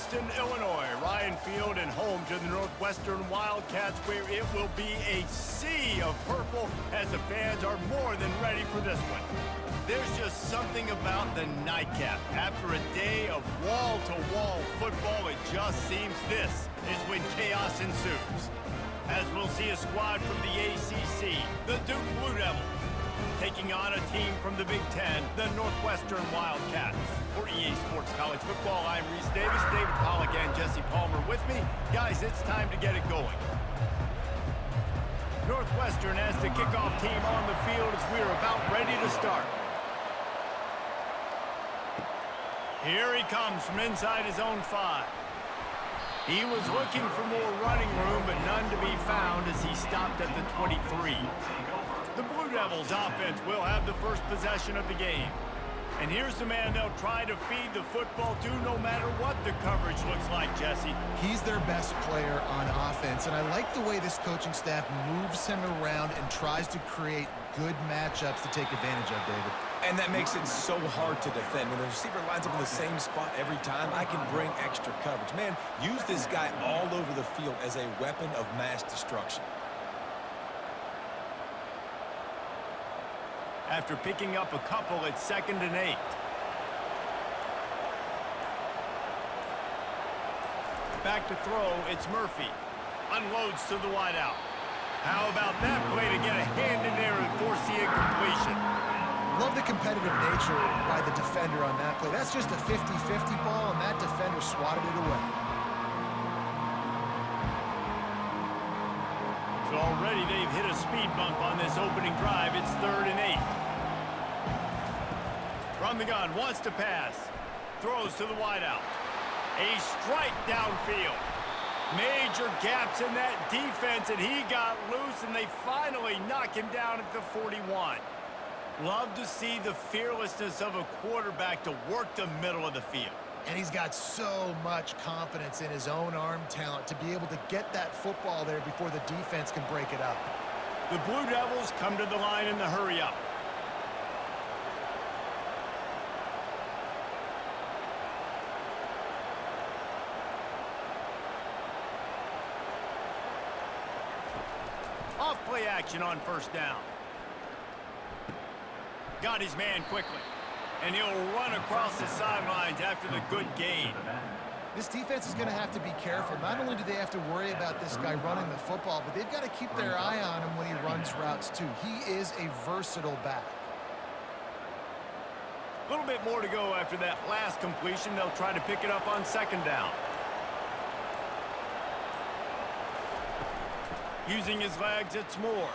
Charleston, Illinois, Ryan Field, and home to the Northwestern Wildcats, where it will be a sea of purple as the fans are more than ready for this one. There's just something about the nightcap. After a day of wall-to-wall football, it just seems this is when chaos ensues. As we'll see a squad from the ACC, the Duke Blue Devils, taking on a team from the Big Ten, the Northwestern Wildcats. For EA Sports College Football, I'm Reese Davis, David Pollack, and Jesse Palmer with me. Guys, it's time to get it going. Northwestern has the kickoff team on the field as we are about ready to start. Here he comes from inside his own 5. He was looking for more running room, but none to be found as he stopped at the 23. The Blue Devils offense will have the first possession of the game. And here's the man they'll try to feed the football to no matter what the coverage looks like, Jesse. He's their best player on offense, and I like the way this coaching staff moves him around and tries to create good matchups to take advantage of, David. And that makes it so hard to defend. When the receiver lines up in the same spot every time, I can bring extra coverage. Man, use this guy all over the field as a weapon of mass destruction. After picking up a couple, it's 2nd and 8. Back to throw, it's Murphy. Unloads to the wideout. How about that play to get a hand in there and force the incompletion? Love the competitive nature by the defender on that play. That's just a 50-50 ball, and that defender swatted it away. So already they've hit a speed bump on this opening drive. It's 3rd and 8. From the gun, wants to pass. Throws to the wideout. A strike downfield. Major gaps in that defense, and he got loose, and they finally knock him down at the 41. Love to see the fearlessness of a quarterback to work the middle of the field. And he's got so much confidence in his own arm talent to be able to get that football there before the defense can break it up. The Blue Devils come to the line in the hurry-up. Off-play action on 1st down. Got his man quickly. And he'll run across the sidelines after the good gain. This defense is going to have to be careful. Not only do they have to worry about this guy running the football, but they've got to keep their eye on him when he runs routes too. He is a versatile back. A little bit more to go after that last completion. They'll try to pick it up on 2nd down. Using his legs, it's Moore.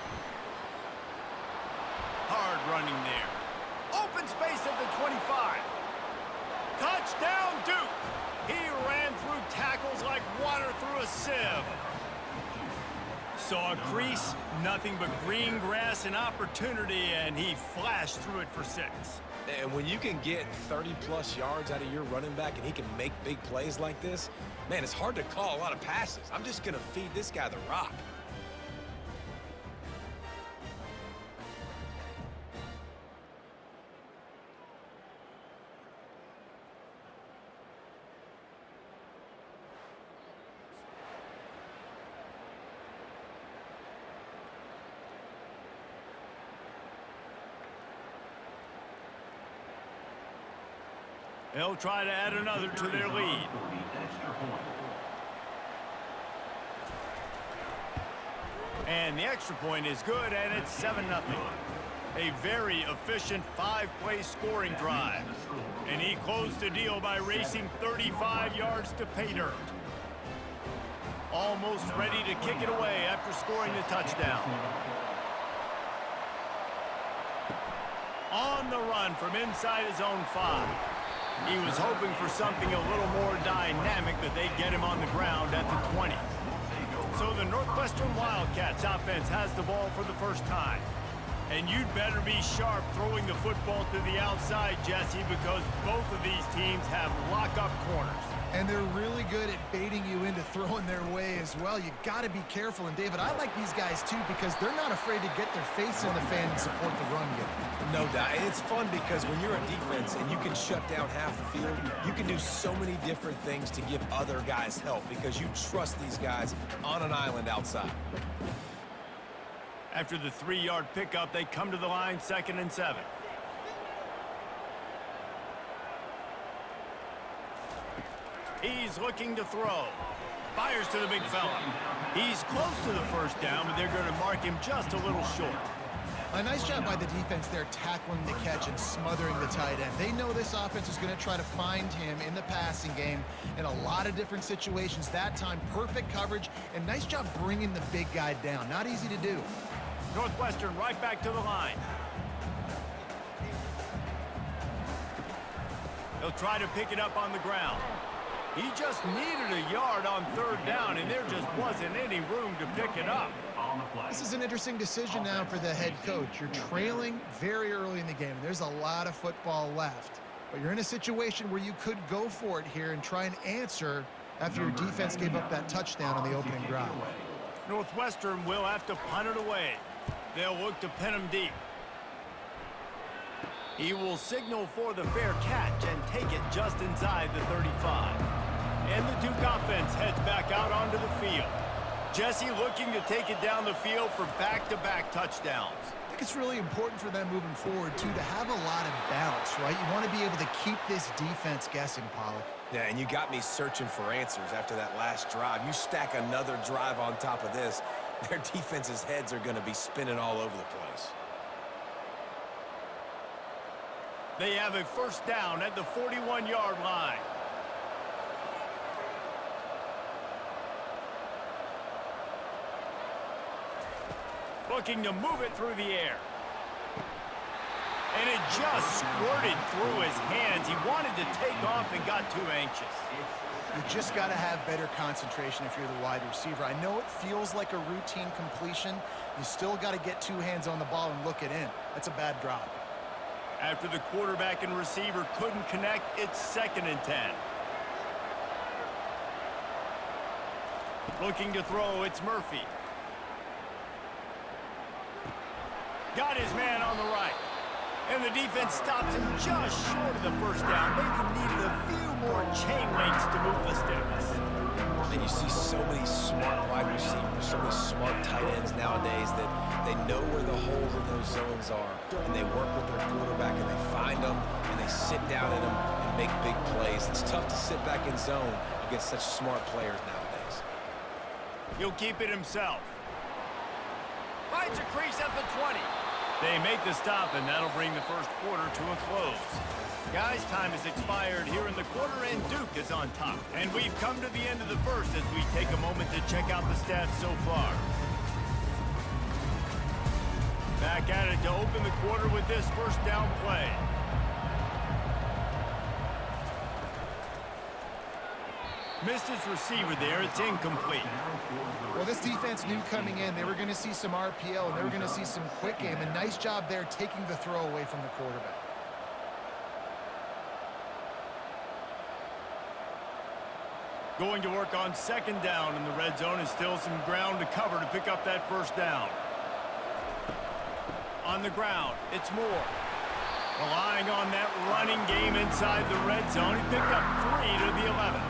Hard running there. Open space at the 25. Touchdown, Duke. He ran through tackles like water through a sieve. Saw a crease, nothing but green grass and opportunity, and he flashed through it for 6. And when you can get 30-plus yards out of your running back and he can make big plays like this, man, it's hard to call a lot of passes. I'm just going to feed this guy the rock. They'll try to add another to their lead. And the extra point is good, and it's 7-0. A very efficient 5-play scoring drive. And he closed the deal by racing 35 yards to pay dirt. Almost ready to kick it away after scoring the touchdown. On the run from inside his own 5. He was hoping for something a little more dynamic, but they get him on the ground at the 20. So the Northwestern Wildcats offense has the ball for the first time. And you'd better be sharp throwing the football to the outside, Jesse, because both of these teams have lock-up corners. And they're really good at baiting you into throwing their way as well. You got to be careful. And, David, I like these guys, too, because they're not afraid to get their face in the fan and support the run game. No doubt. It's fun because when you're a defense and you can shut down half the field, you can do so many different things to give other guys help because you trust these guys on an island outside. After the 3-yard pickup, they come to the line, 2nd and 7. He's looking to throw. Fires to the big fella. He's close to the first down, but they're going to mark him just a little short. A nice job by the defense there tackling the catch and smothering the tight end. They know this offense is going to try to find him in the passing game in a lot of different situations. That time, perfect coverage, and nice job bringing the big guy down. Not easy to do. Northwestern right back to the line. He'll try to pick it up on the ground. He just needed a yard on 3rd down, and there just wasn't any room to pick it up. This is an interesting decision now for the head coach. You're trailing very early in the game. There's a lot of football left. But you're in a situation where you could go for it here and try and answer after your defense gave up that touchdown on the opening drive. Northwestern will have to punt it away. They'll look to pin him deep. He will signal for the fair catch and take it just inside the 35. And the Duke offense heads back out onto the field. Jesse looking to take it down the field for back-to-back touchdowns. I think it's really important for them moving forward, too, to have a lot of bounce, right? You want to be able to keep this defense guessing, Pollack. Yeah, and you got me searching for answers after that last drive. You stack another drive on top of this, their defense's heads are going to be spinning all over the place. They have a first down at the 41-yard line. Looking to move it through the air. And it just squirted through his hands. He wanted to take off and got too anxious. You just got to have better concentration if you're the wide receiver. I know it feels like a routine completion. You still got to get 2 hands on the ball and look it in. That's a bad drop. After the quarterback and receiver couldn't connect, it's 2nd and 10. Looking to throw, it's Murphy. Got his man on the right. And the defense stops him just short of the first down. Maybe needed a few more chain links to move the sticks. And you see so many smart wide receivers, so many smart tight ends nowadays that they know where the holes in those zones are, and they work with their quarterback, and they find them, and they sit down in them and make big plays. It's tough to sit back in zone against such smart players nowadays. He'll keep it himself. Finds a crease at the 20. They make the stop, and that'll bring the first quarter to a close. Guys, time has expired here in the quarter, and Duke is on top. And we've come to the end of the first as we take a moment to check out the stats so far. Back at it to open the quarter with this first down play. Missed his receiver there. It's incomplete. Well, this defense knew coming in they were going to see some RPO and they were going to see some quick game. A nice job there taking the throw away from the quarterback. Going to work on 2nd down in the red zone, and still some ground to cover to pick up that first down. On the ground, it's Moore. Relying on that running game inside the red zone. He picked up 3 to the 11.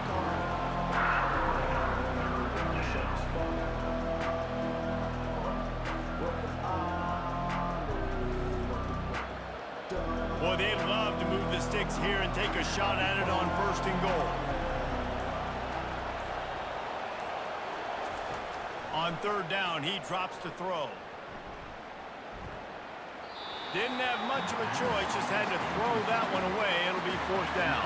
Boy, they'd love to move the sticks here and take a shot at it on 1st and goal. On 3rd down, he drops to throw. Didn't have much of a choice, just had to throw that one away. It'll be 4th down.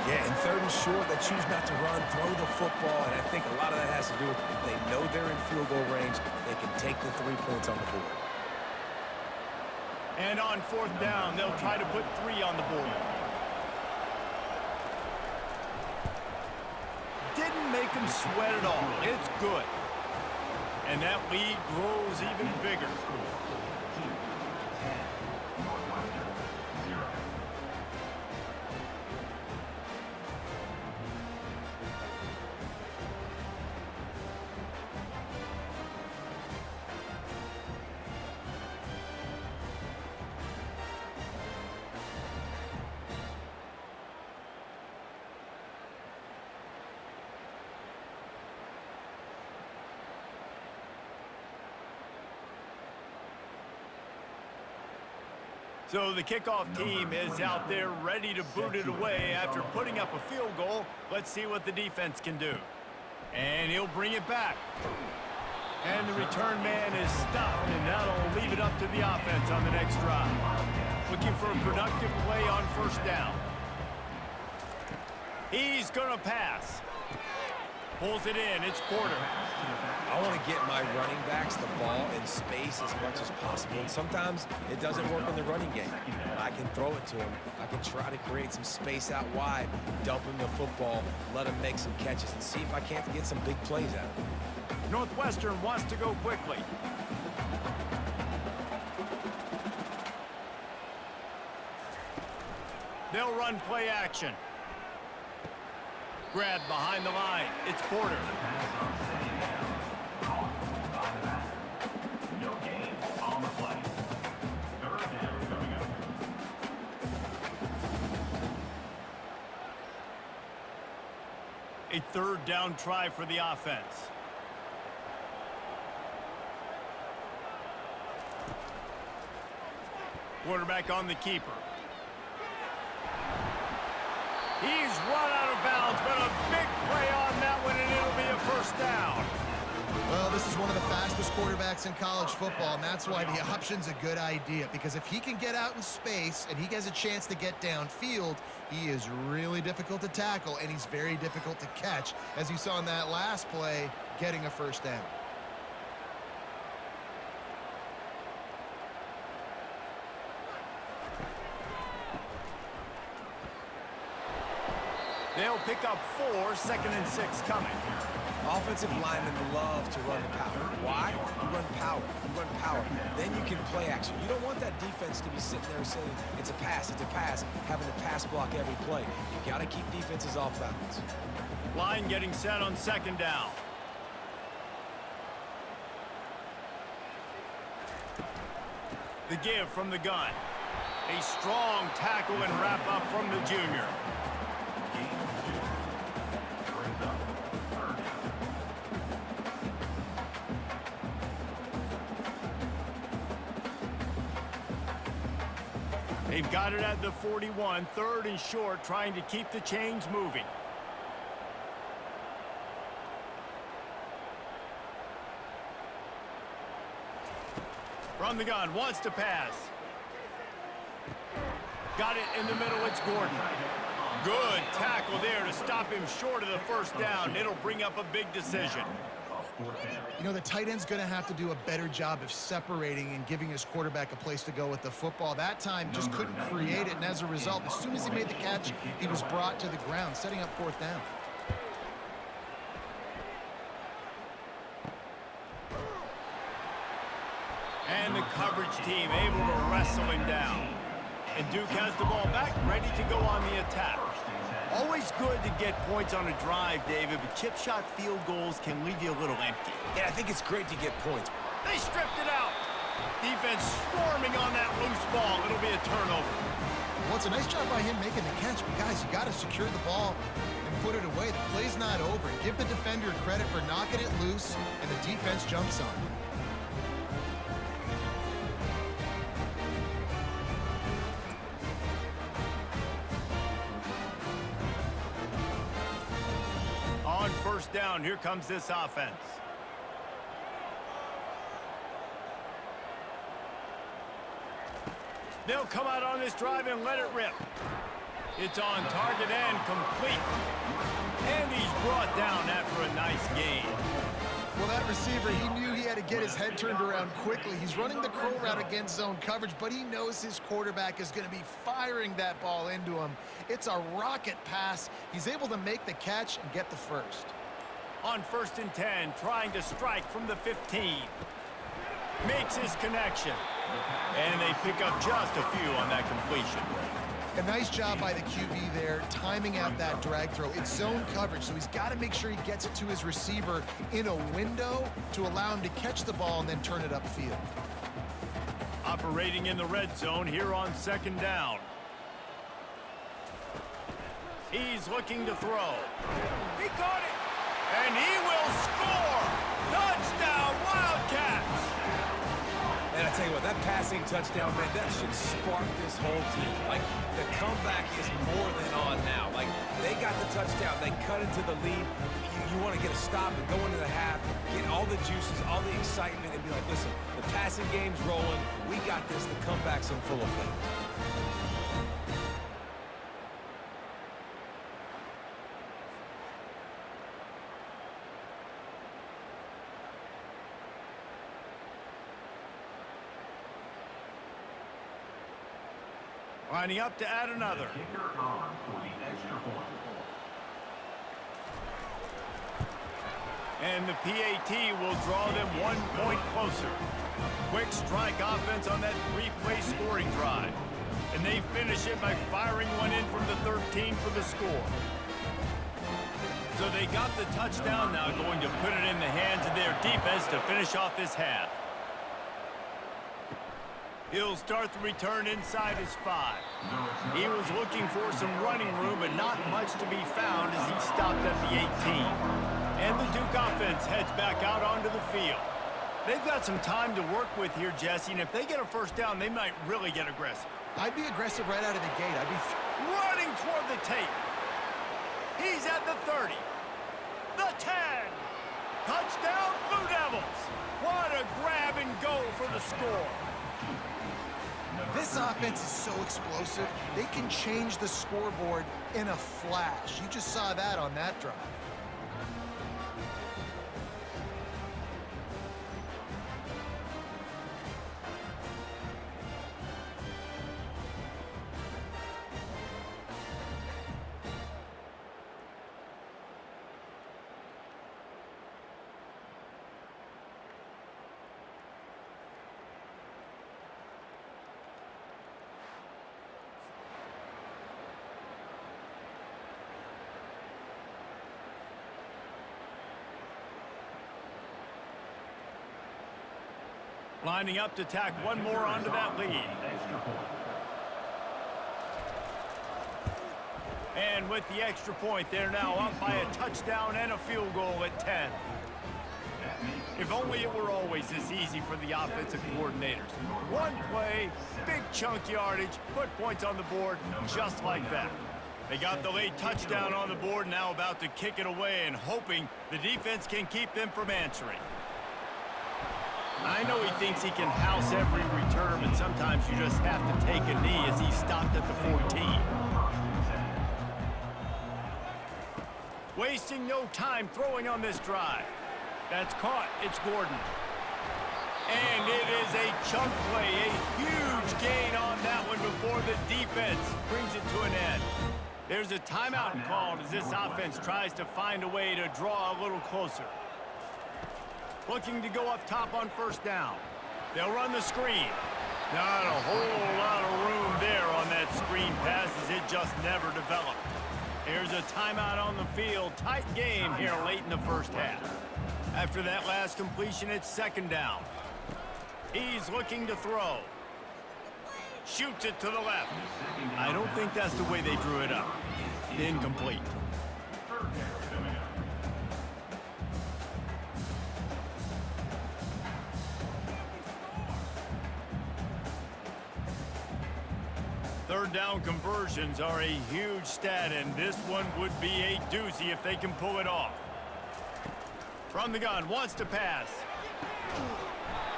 Yeah, and 3rd and short, they choose not to run, throw the football, and I think a lot of that has to do with they know they're in field goal range. They can take the 3 points on the board. And on 4th down, they'll try to put 3 on the board. Didn't make them sweat at all. It's good. And that lead grows even bigger. So the kickoff team is out there ready to boot it away after putting up a field goal. Let's see what the defense can do. And he'll bring it back. And the return man is stopped, and that'll leave it up to the offense on the next drive. Looking for a productive play on first down. He's going to pass. Pulls it in. It's Porter. I want to get my running backs the ball in space as much as possible. And sometimes it doesn't work in the running game. But I can throw it to him. I can try to create some space out wide, dump him the football, let him make some catches, and see if I can't get some big plays out of him. Northwestern wants to go quickly. They'll run play action. Grab behind the line. It's Porter. No gain on the play. Third down coming up. A third down try for the offense. Quarterback on the keeper. He's run out of bounds, but a big play on that one, and it'll be a first down. Well, this is one of the fastest quarterbacks in college football, and that's why the option's a good idea, because if he can get out in space and he has a chance to get downfield, he is really difficult to tackle, and he's very difficult to catch, as you saw in that last play, getting a first down. They'll pick up 4, 2nd and 6 coming. Offensive linemen love to run the power. Why? You run power. You run power. Then you can play action. You don't want that defense to be sitting there saying, it's a pass, having to pass block every play. You got to keep defenses off balance. Line getting set on 2nd down. The give from the gun. A strong tackle and wrap up from the junior. They've got it at the 41, 3rd and short, trying to keep the chains moving. From the gun, wants to pass. Got it in the middle, it's Gordon. Good tackle there to stop him short of the first down. It'll bring up a big decision. You know, the tight end's going to have to do a better job of separating and giving his quarterback a place to go with the football. That time just couldn't create it, and as a result, as soon as he made the catch, he was brought to the ground, setting up 4th down. And the coverage team able to wrestle him down. And Duke has the ball back, ready to go on the attack. Always good to get points on a drive, David, but chip shot field goals can leave you a little empty. Yeah, I think it's great to get points. They stripped it out. Defense swarming on that loose ball. It'll be a turnover. Well, it's a nice job by him making the catch, but guys, you got to secure the ball and put it away. The play's not over. Give the defender credit for knocking it loose, and the defense jumps on it. On first down, here comes this offense. They'll come out on this drive and let it rip. It's on target and complete. And he's brought down after a nice gain. Well, that receiver, he knew he had to get his head turned around quickly. He's running the crow route against zone coverage, but he knows his quarterback is going to be firing that ball into him. It's a rocket pass. He's able to make the catch and get the first. On 1st and 10, trying to strike from the 15. Makes his connection. And they pick up just a few on that completion. A nice job by the QB there, timing out that drag throw. It's zone coverage, so he's got to make sure he gets it to his receiver in a window to allow him to catch the ball and then turn it upfield. Operating in the red zone here on 2nd down. He's looking to throw. He caught it! And he will score! Touchdown, Wildcats! And I tell you what, that passing touchdown, man, that should spark this whole team. Like, the comeback is more than on now. Like, they got the touchdown. They cut into the lead. You want to get a stop and go into the half, get all the juices, all the excitement, and be like, listen, the passing game's rolling. We got this. The comeback's in full effect. Lining up to add another. Kicker on for the extra point. And the PAT will draw them 1 point closer. Quick strike offense on that three-play scoring drive. And they finish it by firing one in from the 13 for the score. So they got the touchdown, now going to put it in the hands of their defense to finish off this half. He'll start the return inside his 5. He was looking for some running room, but not much to be found as he stopped at the 18. And the Duke offense heads back out onto the field. They've got some time to work with here, Jesse, and if they get a first down, they might really get aggressive. I'd be aggressive right out of the gate. I'd be Running toward the tape. He's at the 30. The 10. Touchdown, Blue Devils. What a grab and go for the score. This offense is so explosive, they can change the scoreboard in a flash. You just saw that on that drive. Lining up to tack one more onto that lead. Extra point. And with the extra point, they're now up by a touchdown and a field goal at 10. If only it were always this easy for the offensive coordinators. One play, big chunk yardage, put points on the board just like that. They got the late touchdown on the board, now about to kick it away and hoping the defense can keep them from answering. I know he thinks he can house every return, but sometimes you just have to take a knee as he stopped at the 14. Wasting no time throwing on this drive. That's caught. It's Gordon. And it is a chunk play, a huge gain on that one before the defense brings it to an end. There's a timeout called as this offense tries to find a way to draw a little closer. Looking to go up top on first down. They'll run the screen. Not a whole lot of room there on that screen pass as it just never developed. Here's a timeout on the field. Tight game here late in the first half. After that last completion, it's second down. He's looking to throw. Shoots it to the left. I don't think that's the way they drew it up. Incomplete. Third down conversions are a huge stat, and this one would be a doozy if they can pull it off. From the gun, wants to pass.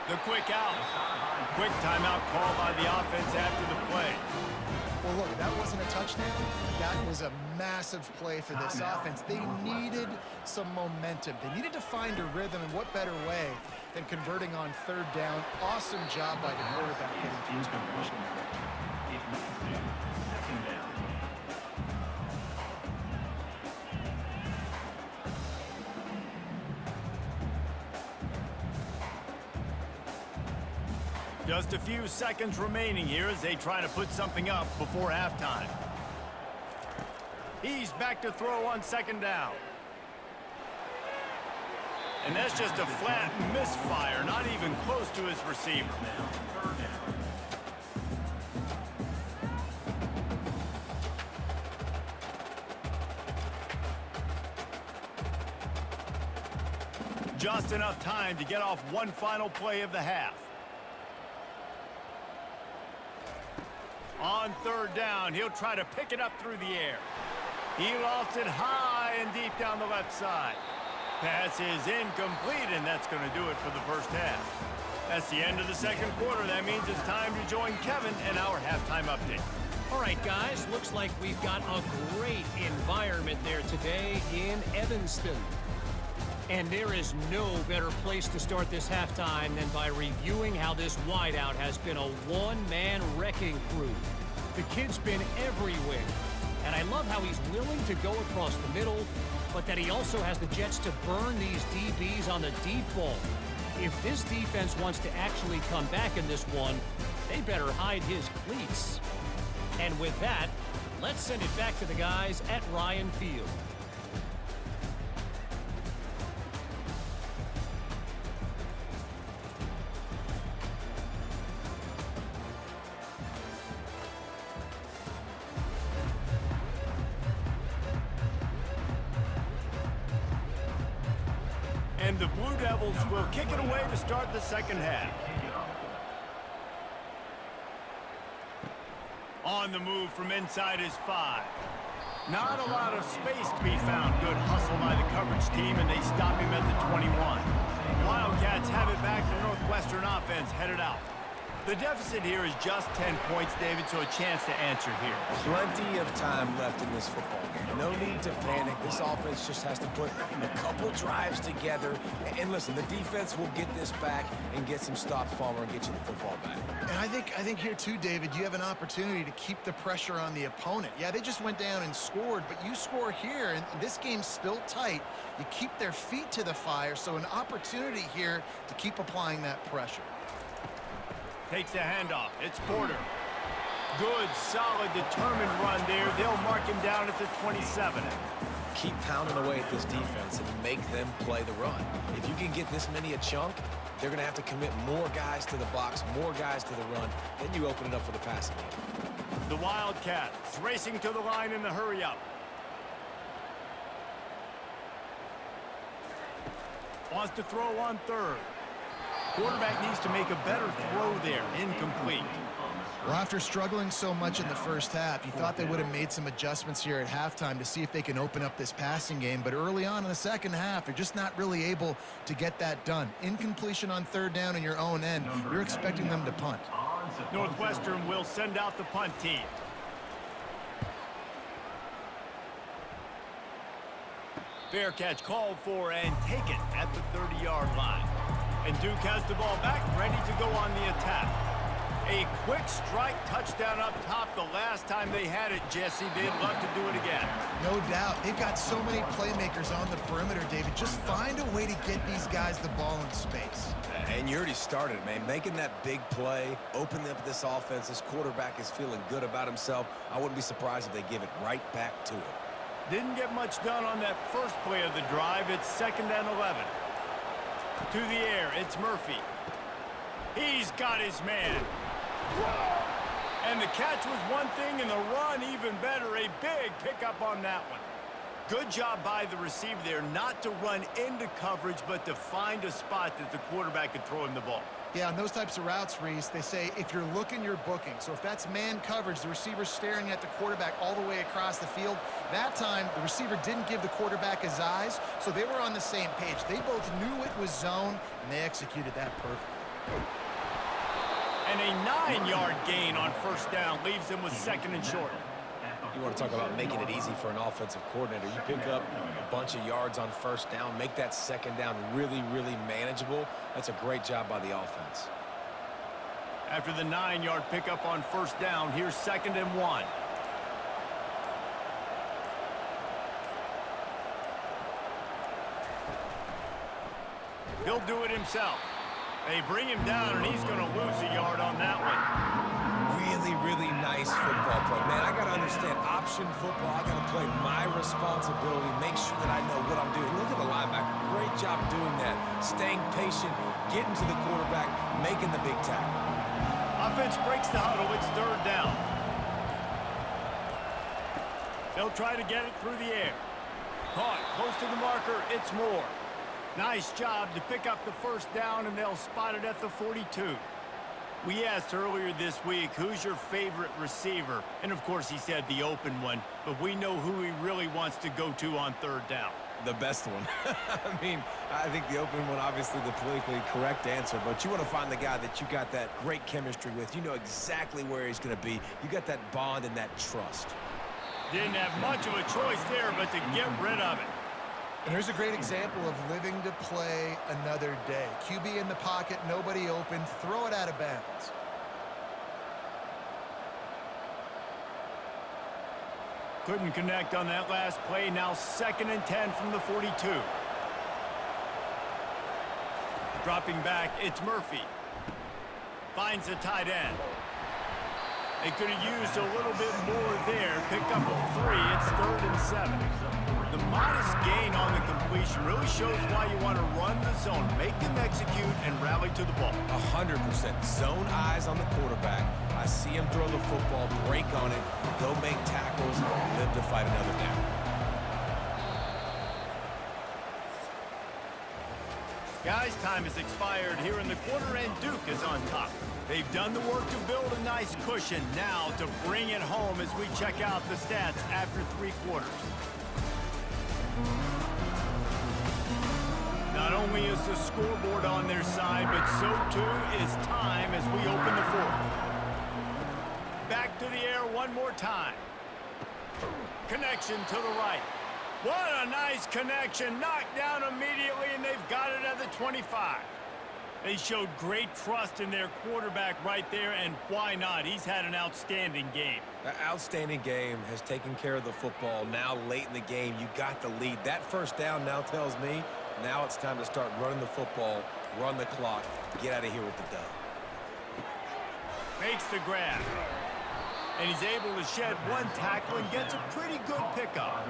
The quick out. Quick timeout call by the offense after the play. Well, look, that wasn't a touchdown. That was a massive play for this offense. They needed some momentum. They needed to find a rhythm, and what better way than converting on third down. Awesome job by the quarterback getting to his position. Second down. Just a few seconds remaining here as they try to put something up before halftime. He's back to throw on second down. And that's just a flat misfire, not even close to his receiver. Third down. Just enough time to get off one final play of the half. On third down, he'll try to pick it up through the air. He lofts it high and deep down the left side. Pass is incomplete, and that's going to do it for the first half. That's the end of the second quarter. That means it's time to join Kevin and our halftime update. All right, guys, looks like we've got a great environment there today in Evanston. And there is no better place to start this halftime than by reviewing how this wideout has been a one-man wrecking crew. The kid's been everywhere. And I love how he's willing to go across the middle, but that he also has the Jets to burn these DBs on the deep ball. If this defense wants to actually come back in this one, they better hide his cleats. And with that, let's send it back to the guys at Ryan Field. And the Blue Devils will kick it away to start the second half. On the move from inside his 5. Not a lot of space to be found. Good hustle by the coverage team, and they stop him at the 21. Wildcats have it back. The Northwestern offense headed out. The deficit here is just 10 points, David, so a chance to answer here. Plenty of time left in this football game. No need to panic. This offense just has to put a couple drives together. And listen, the defense will get this back and get some stops, Palmer, and get you the football back. And I think here too, David, you have an opportunity to keep the pressure on the opponent. Yeah, they just went down and scored, but you score here, and this game's still tight. You keep their feet to the fire, so an opportunity here to keep applying that pressure. Takes the handoff. It's Porter. Good, solid, determined run there. They'll mark him down at the 27. Keep pounding away at this defense and make them play the run. If you can get this many a chunk, they're going to have to commit more guys to the box, more guys to the run. Then you open it up for the passing game. The Wildcats racing to the line in the hurry-up. Wants to throw on third. Quarterback needs to make a better throw there. Incomplete. Well, after struggling so much in the first half, you thought they would have made some adjustments here at halftime to see if they can open up this passing game. But early on in the second half, they're just not really able to get that done. Incompletion on third down in your own end, you're expecting them to punt. Northwestern will send out the punt team. Fair catch called for and taken at the 30-yard line. And Duke has the ball back, ready to go on the attack. A quick strike touchdown up top the last time they had it, Jesse. They'd love to do it again. No doubt. They've got so many playmakers on the perimeter, David. Just find a way to get these guys the ball in space. And you already started, man. Making that big play, opening up this offense. This quarterback is feeling good about himself. I wouldn't be surprised if they give it right back to him. Didn't get much done on that first play of the drive. It's 2nd and 11. To the air, it's Murphy. He's got his man. And the catch was one thing, and the run even better. A big pickup on that one. Good job by the receiver there not to run into coverage, but to find a spot that the quarterback could throw him the ball. Yeah, on those types of routes, Reese, they say if you're looking, you're booking. So if that's man coverage, the receiver's staring at the quarterback all the way across the field. That time, the receiver didn't give the quarterback his eyes, so they were on the same page. They both knew it was zone, and they executed that perfectly. And a 9-yard gain on first down leaves them with 2nd and short. You want to talk about making it easy for an offensive coordinator. You pick up a bunch of yards on first down, make that second down really, really manageable. That's a great job by the offense. After the 9-yard pickup on first down, here's 2nd and 1. He'll do it himself. They bring him down, and he's going to lose a yard on that one. Really, really nice football play. Man, I got to understand option football. I got to play my responsibility, make sure that I know what I'm doing. Look at the linebacker. Great job doing that. Staying patient, getting to the quarterback, making the big tackle. Offense breaks the huddle. It's 3rd down. They'll try to get it through the air. Caught close to the marker. It's Moore. Nice job to pick up the first down, and they'll spot it at the 42. We asked earlier this week, who's your favorite receiver? And of course he said the open one, but we know who he really wants to go to on third down. The best one. I mean, I think the open one, obviously the politically correct answer, but you want to find the guy that you got that great chemistry with. You know exactly where he's going to be. You got that bond and that trust. Didn't have much of a choice there, but to get rid of it. And here's a great example of living to play another day. QB in the pocket, nobody open, throw it out of bounds. Couldn't connect on that last play. Now 2nd and 10 from the 42. Dropping back, it's Murphy. Finds the tight end. They could have used a little bit more there. Picked up a 3. It's 3rd and 7. The modest gain on the completion really shows why you want to run the zone, make them execute, and rally to the ball. 100%. Zone eyes on the quarterback. I see him throw the football, break on it, go make tackles, live to fight another down. Guys, time has expired here in the quarter, and Duke is on top. They've done the work to build a nice cushion. Now to bring it home as we check out the stats after 3 quarters. Not only is the scoreboard on their side, but so too is time as we open the 4th. Back to the air one more time. Connection to the right. What a nice connection. Knocked down immediately, and they've got it at the 25. They showed great trust in their quarterback right there, and why not? He's had an outstanding game. That outstanding game has taken care of the football. Now late in the game, you got the lead. That first down now tells me now it's time to start running the football, run the clock, get out of here with the dub. Makes the grab. And he's able to shed one tackle and gets a pretty good pickup.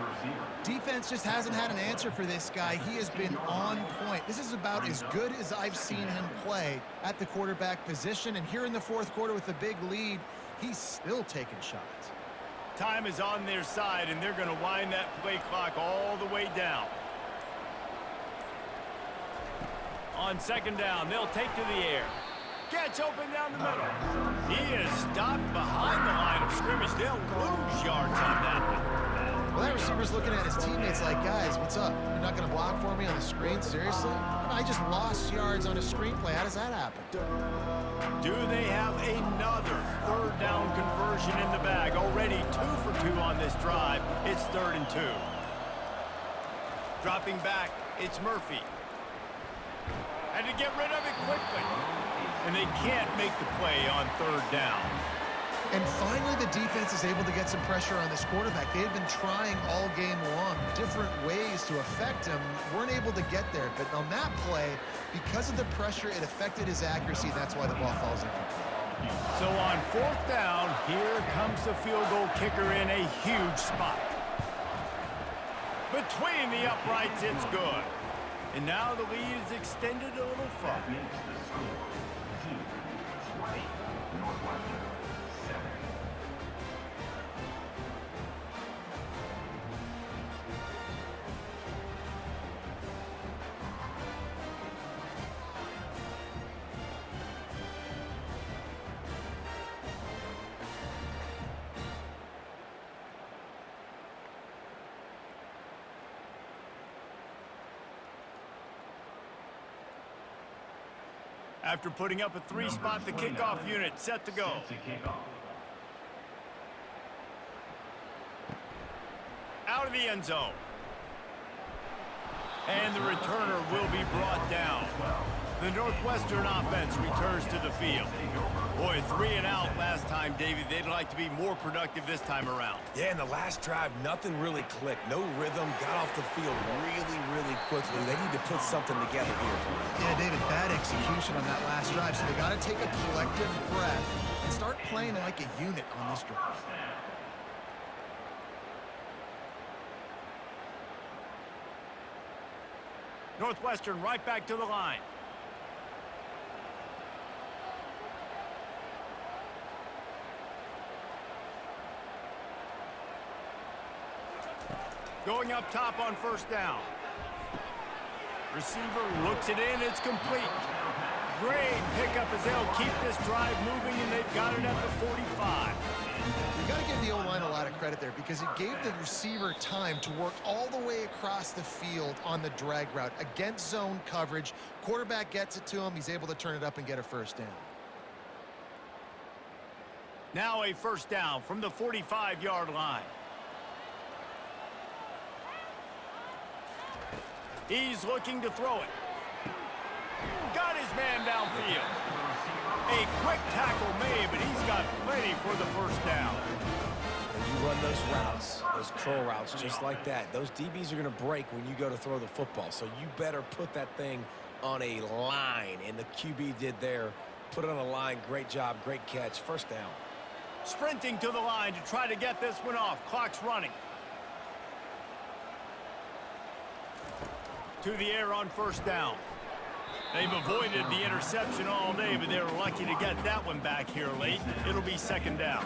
Defense just hasn't had an answer for this guy. He has been on point. This is about as good as I've seen him play at the quarterback position. And here in the 4th quarter with a big lead, he's still taking shots. Time is on their side, and they're going to wind that play clock all the way down. On 2nd down, they'll take to the air. Gets open down the middle. He is stopped behind the line of scrimmage. They'll lose yards on that one. Well, that receiver's looking at his teammates like, guys, what's up? You're not going to block for me on the screen? Seriously? I just lost yards on a screenplay. How does that happen? Do they have another 3rd down conversion in the bag? Already 2 for 2 on this drive. It's 3rd and 2. Dropping back, it's Murphy. Had to get rid of it quickly. And they can't make the play on 3rd down. And finally, the defense is able to get some pressure on this quarterback. They had been trying all game long, different ways to affect him. Weren't able to get there. But on that play, because of the pressure, it affected his accuracy. That's why the ball falls incomplete. So on 4th down, here comes the field goal kicker in a huge spot. Between the uprights, it's good. And now the lead is extended a little further. That makes the score 20, Northwestern 7. After putting up a 3-spot, the kickoff unit set to go. Set to kick off. Out of the end zone. And the returner will be brought down. The Northwestern offense returns to the field. Boy, 3 and out last time, Davey. They'd like to be more productive this time around. Yeah, in the last drive, nothing really clicked. No rhythm, got off the field really quickly. They need to put something together here. Yeah, David, bad execution on that last drive. So they got to take a collective breath and start playing like a unit on this drive. Northwestern right back to the line. Going up top on 1st down. Receiver looks it in. It's complete. great pickup as they'll keep this drive moving, and they've got it at the 45. You got to give the O-line a lot of credit there because it gave the receiver time to work all the way across the field on the drag route against zone coverage. Quarterback gets it to him. He's able to turn it up and get a first down. Now a first down from the 45-yard line. He's looking to throw it. Got his man downfield. A quick tackle made, but he's got plenty for the first down. When you run those routes, those curl routes, just like that, those DBs are going to break when you go to throw the football. So you better put that thing on a line, and the QB did there. Put it on a line. Great job, great catch. First down. Sprinting to the line to try to get this one off. Clock's running. To the air on first down. They've avoided the interception all day, but they were lucky to get that one back here late. It'll be second down.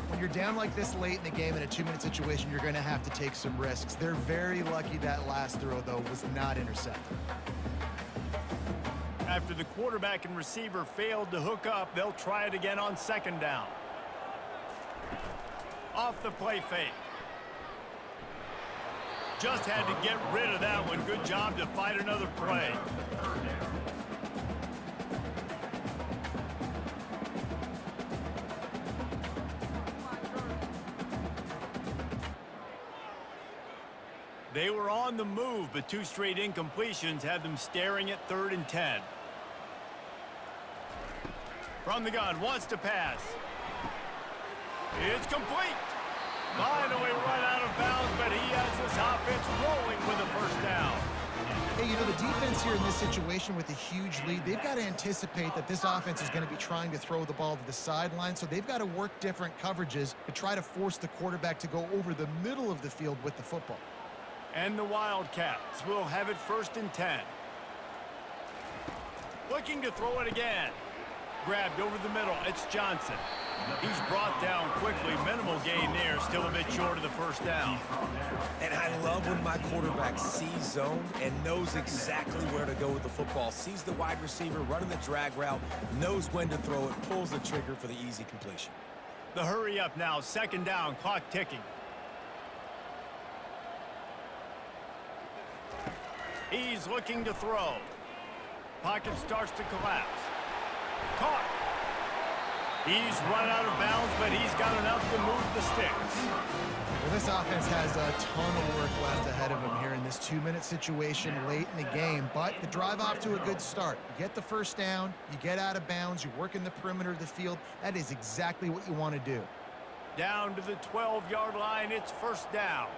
When you're down like this late in the game in a 2-minute situation, you're going to have to take some risks. They're very lucky that last throw, though, was not intercepted. After the quarterback and receiver failed to hook up, they'll try it again on second down. Off the play fake. Just had to get rid of that one. Good job to fight another play. They were on the move, but 2 straight incompletions have them staring at 3rd and 10. From the gun, wants to pass. It's complete. Finally run out of bounds, but he has this offense rolling with a first down. Hey, you know, the defense here in this situation with a huge lead, they've got to anticipate that this offense is going to be trying to throw the ball to the sideline, so they've got to work different coverages to try to force the quarterback to go over the middle of the field with the football. And the Wildcats will have it 1st and 10. Looking to throw it again. Grabbed over the middle. It's Johnson. He's brought down quickly. Minimal gain there. Still a bit short of the first down. And I love when my quarterback sees zone and knows exactly where to go with the football. Sees the wide receiver running the drag route, knows when to throw it, pulls the trigger for the easy completion. The hurry up now. Second down. Clock ticking. He's looking to throw. Pocket starts to collapse. Caught. He's run out of bounds, but he's got enough to move the sticks. Well, this offense has a ton of work left ahead of them here in this 2-minute situation late in the game, but the drive off to a good start. You get the first down, you get out of bounds, you work in the perimeter of the field. That is exactly what you want to do. Down to the 12-yard line, it's first down.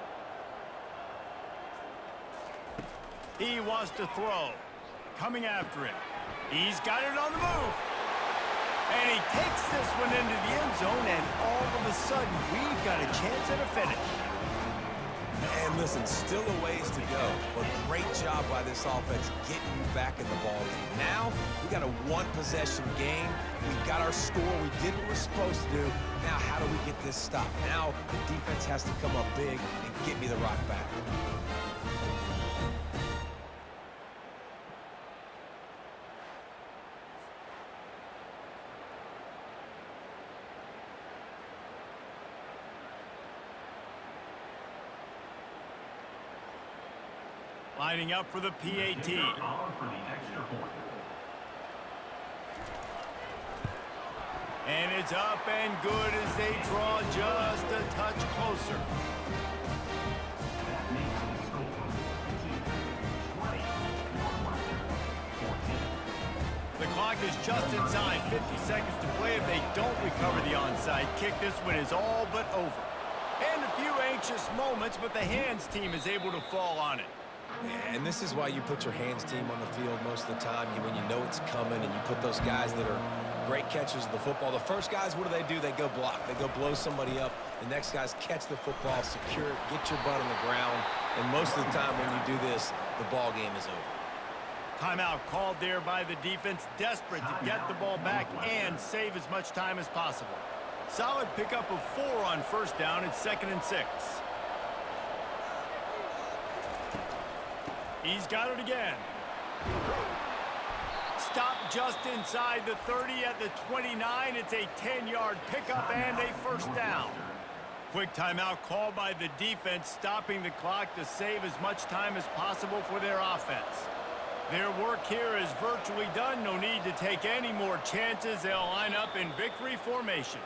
He wants to throw. Coming after him. He's got it on the move. And he takes this one into the end zone, and all of a sudden, we've got a chance at a finish. And listen, still a ways to go, but great job by this offense getting you back in the ball game. Now, we got a 1-possession game. We got our score. We did what we're supposed to do. Now, how do we get this stopped? Now, the defense has to come up big and get me the rock back. Lining up for the PAT. For the extra point. And it's up and good as they draw just a touch closer. That makes the score 20, Northwestern 14. The clock is just inside 50 seconds to play. If they don't recover the onside kick, this one is all but over. And a few anxious moments, but the hands team is able to fall on it. And this is why you put your hands team on the field most of the time when you know it's coming, and you put those guys that are great catchers of the football. The first guys, what do? They go block. They go blow somebody up. The next guys catch the football, secure it, get your butt on the ground. And most of the time when you do this, the ball game is over. Timeout called there by the defense, desperate to get the ball back and save as much time as possible. Solid pickup of 4 on first down. It's 2nd and 6. He's got it again. Stop just inside the 30 at the 29. It's a 10-yard pickup and a first down. Quick timeout called by the defense, stopping the clock to save as much time as possible for their offense. Their work here is virtually done. No need to take any more chances. They'll line up in victory formation.